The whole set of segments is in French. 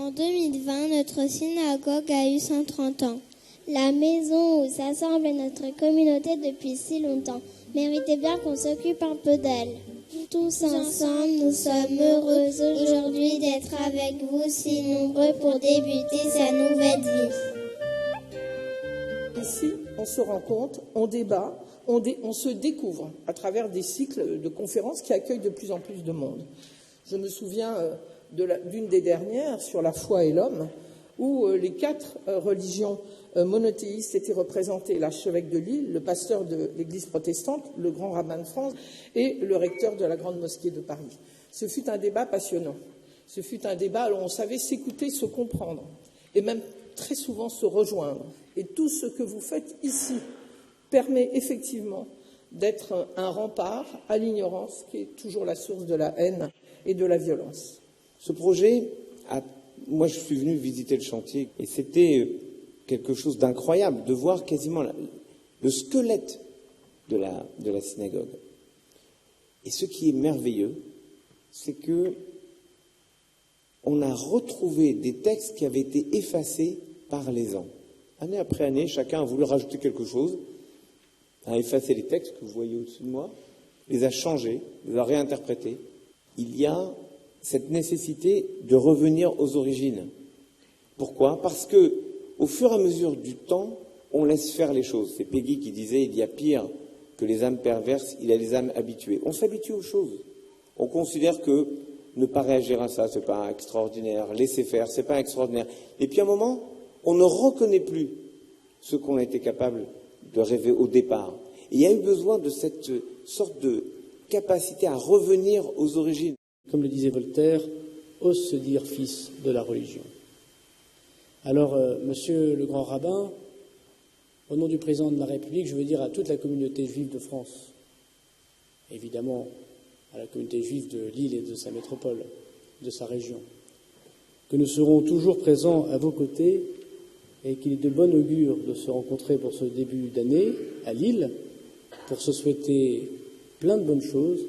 En 2020, notre synagogue a eu 130 ans. La maison où s'assemble notre communauté depuis si longtemps méritait bien qu'on s'occupe un peu d'elle. Tous ensemble, nous sommes heureux aujourd'hui d'être avec vous si nombreux pour débuter sa nouvelle vie. Ici, on se rencontre, on débat, on se découvre à travers des cycles de conférences qui accueillent de plus en plus de monde. Je me souviens d'une des dernières sur la foi et l'homme, où les 4 religions monothéistes étaient représentées, l'archevêque de Lille, le pasteur de l'Église protestante, le grand rabbin de France et le recteur de la grande mosquée de Paris. Ce fut un débat passionnant. Ce fut un débat où on savait s'écouter, se comprendre et même très souvent se rejoindre. Et tout ce que vous faites ici permet effectivement d'être un rempart à l'ignorance qui est toujours la source de la haine et de la violence. Ce projet, moi je suis venu visiter le chantier et c'était quelque chose d'incroyable de voir quasiment le squelette de la synagogue. Et ce qui est merveilleux, c'est que on a retrouvé des textes qui avaient été effacés par les ans. Année après année, chacun a voulu rajouter quelque chose, a effacé les textes que vous voyez au-dessus de moi, les a changés, les a réinterprétés. Il y a cette nécessité de revenir aux origines. Pourquoi ? Parce que, au fur et à mesure du temps, on laisse faire les choses. C'est Peggy qui disait, il y a pire que les âmes perverses, il y a les âmes habituées. On s'habitue aux choses. On considère que ne pas réagir à ça, c'est pas extraordinaire. Laisser faire, c'est pas extraordinaire. Et puis à un moment, on ne reconnaît plus ce qu'on a été capable de rêver au départ. Et il y a eu besoin de cette sorte de capacité à revenir aux origines. Comme le disait Voltaire, ose se dire fils de la religion. Alors, monsieur le grand rabbin, au nom du président de la République, je veux dire à toute la communauté juive de France, évidemment à la communauté juive de Lille et de sa métropole, de sa région, que nous serons toujours présents à vos côtés et qu'il est de bon augure de se rencontrer pour ce début d'année à Lille, pour se souhaiter plein de bonnes choses,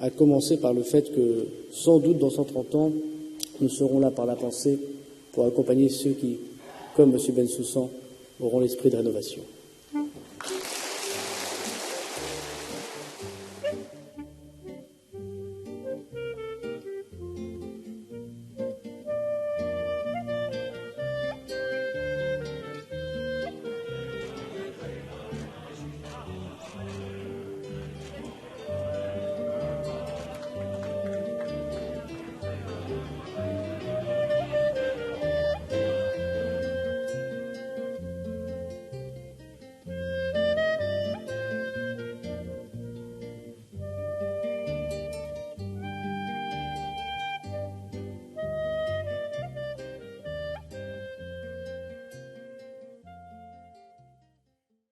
à commencer par le fait que, sans doute, dans 130 ans, nous serons là par la pensée pour accompagner ceux qui, comme M. Bensoussan, auront l'esprit de rénovation.